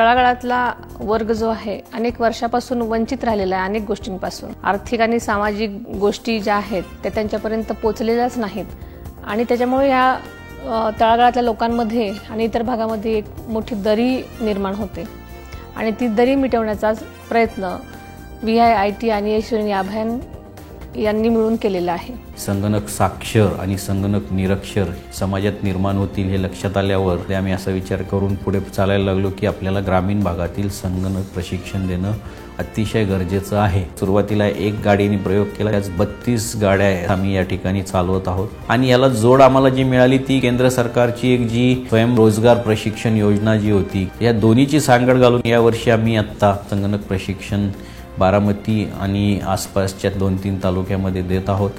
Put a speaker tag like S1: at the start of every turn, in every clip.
S1: तळागाळातला वर्ग जो आहे अनेक वर्षापासून वंचित राहिलेला आहे अनेक गोष्टींपासून। आर्थिक आणि सामाजिक गोष्टी ज्या आहेत त्या त्यांच्यापर्यंत पोहोचलेल्याच नाहीत आणि त्याच्यामुळे या तळागाळातल्या लोकांमध्ये आणि इतर भागामध्ये एक मोठी दरी निर्माण होते आणि ती दरी मिटवण्याचा प्रयत्न VIIT आणि ऐश्वर्य अभियान यांनी मिळून केलेला आहे।
S2: संगणक साक्षर आणि संगणक निरक्षर समाजात निर्माण होतील हे लक्षात आल्यावर आम्ही असा विचार करून पुढे चालायला लागलो की आपल्याला ग्रामीण भागातील संगणक प्रशिक्षण देणं अतिशय गरजेचं आहे। सुरुवातीला एक गाडीने प्रयोग केला, आज 32 गाड्या आम्ही या ठिकाणी चालवत आहोत आणि याला जोड आम्हाला जी मिळाली ती केंद्र सरकारची एक जी स्वयंरोजगार प्रशिक्षण योजना जी होती, या दोन्हीची सांगड घालून यावर्षी आम्ही आता संगणक प्रशिक्षण बारामती आणि आसपासच्या 2-3 तालुक्यामध्ये देत आहोत।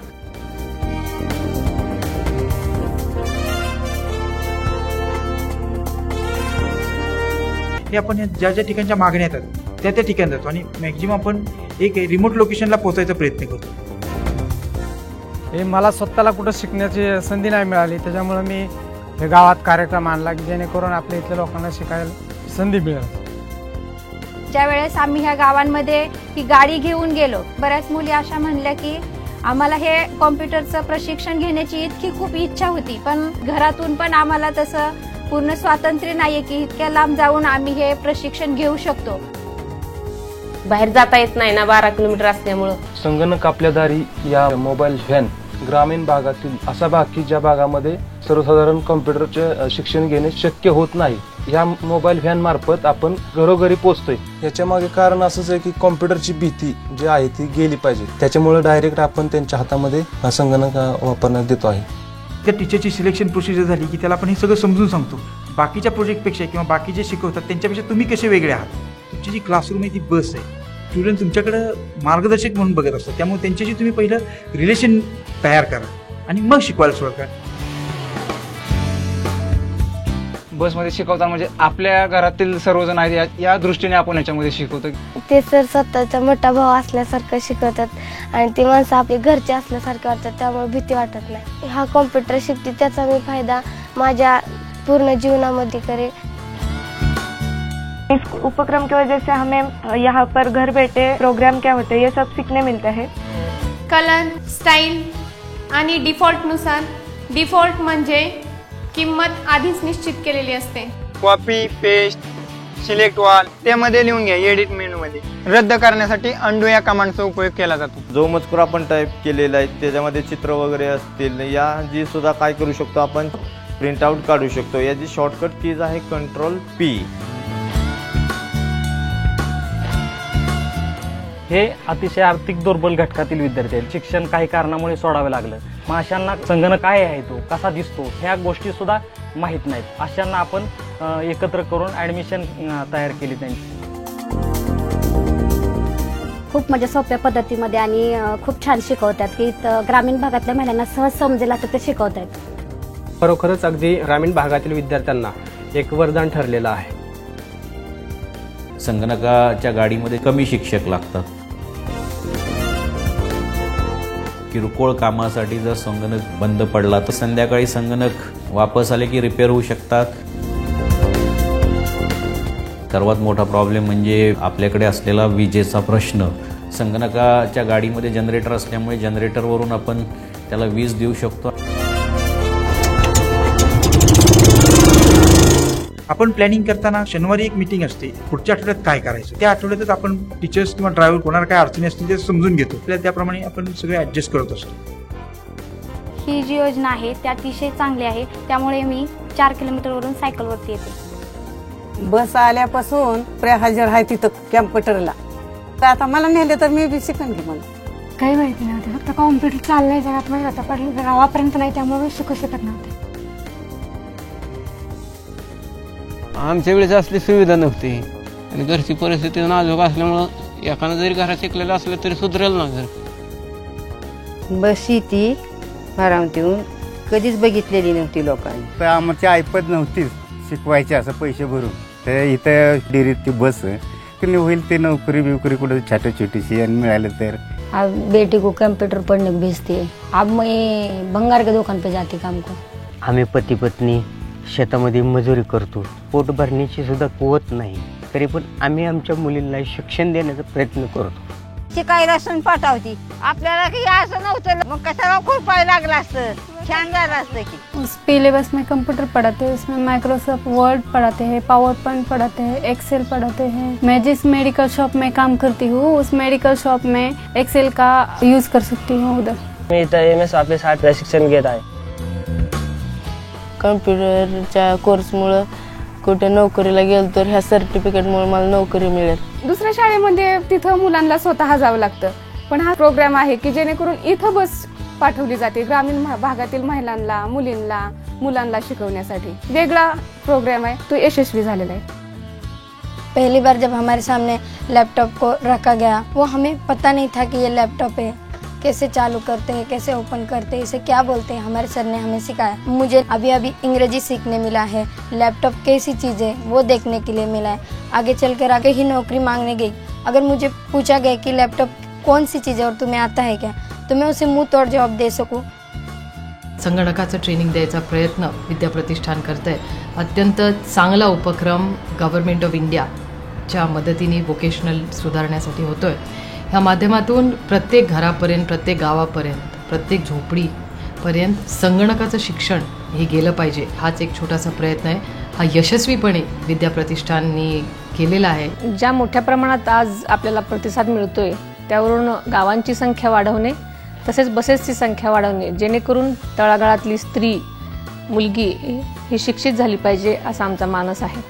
S3: हे आपण ज्या ज्या ठिकाणच्या मागण्या येतात त्या त्या ठिकाणी जातो आणि मॅक्झिमम आपण एक रिमोट लोकेशनला पोहोचायचा प्रयत्न करतो।
S4: हे मला स्वतःला कुठं शिकण्याची संधी नाही मिळाली, त्याच्यामुळे मी हे गावात कार्यक्रम आणला की जेणेकरून आपल्या इथल्या लोकांना शिकायला संधी मिळेल।
S5: ज्यावेळेस आम्ही ह्या गावांमध्ये ही गाडी घेऊन गेलो, बऱ्याच मुली अशा म्हणल्या की आम्हाला हे कॉम्प्युटरचं प्रशिक्षण घेण्याची इतकी खूप इच्छा होती, पण घरातून पण आम्हाला तसं पूर्ण स्वातंत्र्य नाहीये की इतक्या लांब जाऊन आम्ही हे प्रशिक्षण घेऊ शकतो।
S6: बाहेर जाता येत नाही ना 12 किलोमीटर असल्यामुळे।
S7: संगणक आपल्या दारी या मोबाईल व्हॅन ग्रामीण भागातील असा भाग की ज्या भागामध्ये सर्वसाधारण कॉम्प्युटरचे शिक्षण घेणे शक्य होत नाही, या मोबाईल व्हॅन मार्फत आपण घरोघरी पोहोचतोय। याच्या मागे कारण असंच आहे की कॉम्प्युटरची भीती जी आहे ती गेली पाहिजे, त्याच्यामुळे डायरेक्ट आपण त्यांच्या हातामध्ये संगणक वापरण्यात देतो आहे।
S3: त्या टीचरची सिलेक्शन प्रोसिजर झाली की त्याला आपण हे सगळं समजून सांगतो। बाकीच्या प्रोजेक्टपेक्षा किंवा बाकी जे शिकवतात त्यांच्यापेक्षा तुम्ही कसे वेगळे आहात। तुमची जी क्लासरूम आहे ती बस आहे, स्टुडंट तुमच्याकडे मार्गदर्शक म्हणून बघत असतात, त्यामुळे त्यांच्याशी तुम्ही पहिलं रिलेशन तयार करा आणि मग शिकवायला सुरुवात करा।
S4: बसमध्ये शिकवताना म्हणजे आपल्या घरातील सर्वजण आहेत या दृष्टीने आपण याच्यामध्ये शिकवतो।
S8: ते सर स्वतःचा मोठा भाऊ असल्यासारखं शिकवतात आणि ते माणसं आपले घरचे असल्यासारखे वाटतात, त्यामुळे भीती वाटत नाही। हा कॉम्प्युटर शिकते त्याचा मी फायदा माझ्या पूर्ण जीवनामध्ये करें।
S9: इस उपक्रम की वजह से हमें यहाँ पर घर बैठे प्रोग्राम क्या होते हैं ये सब सीखने मिलता है।
S10: कलर स्टाईल आणि डिफॉल्टनुसार, डिफॉल्ट म्हणजे किंमत आधीच निश्चित केलेली असते।
S11: कॉपी पेस्ट सिलेक्ट ऑल त्यामध्ये लिहून घ्या। एडिट मेनू मध्ये रद्द करण्यासाठी अंडू या कमांडचा उपयोग केला जातो।
S12: जो मजकूर आपण टाईप केलेला आहे त्याच्यामध्ये चित्र वगैरे असतील या जी सुद्धा काय करू शकतो आपण प्रिंट आउट काढू शकतो। याची शॉर्टकट कीज आहे Ctrl+P।
S13: हे अतिशय आर्थिक दुर्बल घटकातील विद्यार्थी आहेत, शिक्षण काही कारणामुळे सोडावे लागलं। मग अशांना संगणक काय आहे, तो कसा दिसतो, ह्या गोष्टी सुद्धा माहीत नाहीत। अशांना आपण एकत्र करून ऍडमिशन तयार केली त्यांची।
S14: खूप म्हणजे सोप्या पद्धतीमध्ये आणि खूप छान शिकवतात की ग्रामीण भागातल्या महिलांना सहज समजेल असं ते शिकवतात।
S15: खरोखरच अगदी ग्रामीण भागातील विद्यार्थ्यांना एक वरदान ठरलेलं आहे।
S2: संगणकाच्या गाडीमध्ये कमी शिक्षक लागतात। किरकोळ कामासाठी जर संगणक बंद पडला तर संध्याकाळी संगणक वापस आले की रिपेअर होऊ शकतात। सर्वात मोठा प्रॉब्लेम म्हणजे आपल्याकडे असलेला विजेचा प्रश्न। संगणकाच्या गाडीमध्ये जनरेटर असल्यामुळे जनरेटरवरून आपण त्याला वीज देऊ शकतो।
S3: आपण प्लॅनिंग करताना शनिवारी एक मीटिंग असते, पुढच्या आठवड्यात काय करायचं, त्या आठवड्यातच आपण टीचर्स किंवा ड्रायव्हर कोणाला काय अडचणी असतील ते समजून घेतो, त्याप्रमाणे आपण सगळे ऍडजस्ट करत असतो।
S5: ही जी योजना आहे ती अतिशय चांगली आहे, त्यामुळे मी 4 किलोमीटरवरून सायकलवरती येते।
S16: बस आल्यापासून प्रेहजर आहे तिथं कॅम्प्युटरला, तर आता मला नेले तर मी बी शिकन की मला
S8: काही माहिती नव्हते, फक्त कॉम्प्युटर चाललंय जगात माहिती होतं, पण गावापर्यंत नाही, त्यामुळे शिकू शकत नव्हते।
S17: आमच्या वेळेस असली सुविधा नव्हती आणि घरची परिस्थिती नाजूक असल्यामुळं एखादं जरी घरात शिकलेलं असलं तरी सुधरेल ना घर।
S16: बस ती बारामतीहून कधीच बघितलेली नव्हती लोकांनी,
S18: तर आमची ऐपत नव्हती शिकवायची असं पैसे भरून, तर इथं डेरीत ती बस कधी होईल ते नोकरी बिकरी कुठे छोटी छोटीशी आणि मिळालं तर।
S14: अब बेटी को कंप्यूटर पढ़ने को भेजती है, अब मैं भंगार के दुकान पे जाती काम को।
S19: आम्ही पती पत्नी शेतामध्ये मजुरी करतो, पोट भरण्याची सुद्धा कुवत नाही। तरी पण आम्ही आमच्या मुलींना शिक्षण देण्याचा प्रयत्न करतो.
S20: शिकायला सून पाठवती. आपल्याला की असं नव्हतं, मग कशाला खुरपाय लागलं असतं, छान झालं असतं की.
S21: उस सिलेबस में कंप्यूटर पढ़ाते हैं, उसमें माइक्रोसॉफ्ट वर्ड पढ़ाते हैं, पावर पॉइंट पढ़ाते हैं, एक्सेल पढ़ाते हैं. मैं जिस मेडिकल शॉप में काम करती हूँ उस मेडिकल शॉप में एक्सेल का यूज कर सकती हूँ. उधर
S22: मी इथं MS ऑफिस हा प्रशिक्षण घेत आहे.
S23: कम्प्युटरच्या कोर्समुळं कुठे नोकरीला गेलो तर ह्या सर्टिफिकेटमुळे मला नोकरी मिळेल.
S24: दुसऱ्या शाळेमध्ये तिथं मुलांना स्वतः जावं लागतं, पण हा प्रोग्राम आहे की जेणेकरून इथं बस पाठवली जाते ग्रामीण भागातील महिलांना, मुलींना, मुलांना शिकवण्यासाठी. वेगळा प्रोग्राम आहे, तो यशस्वी झालेला आहे.
S8: पहली बार जब हमारे सामने लैपटॉप को रखा गया, वो हमें पता नहीं था कि ये लैपटॉप है, कैसे चालू करते हैं, कैसे ओपन करते हैं, इसे क्या बोलते हैं. हमारे सर ने हमें सिखाया. मुझे अभी अभी अंग्रेजी सीखने मिला है. लैपटॉप कैसी चीज़ है वो देखने के लिए मिला है. आगे चलकर आगे ही नौकरी मांगने गई, अगर मुझे पूछा गया कि लैपटॉप कौन सी चीज़ है और तुम्हें आता है क्या, तो मैं उसे मुंह तोड़ जवाब दे सकूं.
S25: संगणकाचं ट्रेनिंग द्यायचा प्रयत्न विद्याप्रतिष्ठान करत आहे. अत्यंत चांगला उपक्रम गव्हर्नमेंट ऑफ इंडियाच्या मदतीने वोकेशनल सुधारण्यासाठी होतोय. ह्या माध्यमातून प्रत्येक घरापर्यंत, प्रत्येक गावापर्यंत, प्रत्येक झोपडीपर्यंत संगणकाचं शिक्षण हे गेलं पाहिजे, हाच एक छोटासा प्रयत्न आहे. हा यशस्वीपणे विद्याप्रतिष्ठाननी केलेला आहे.
S1: ज्या मोठ्या प्रमाणात आज आपल्याला प्रतिसाद मिळतोय त्यावरून गावांची संख्या वाढवणे, तसेच बसेसची संख्या वाढवणे, जेणेकरून तळागाळातली स्त्री, मुलगी ही शिक्षित झाली पाहिजे असा आमचा मानस आहे.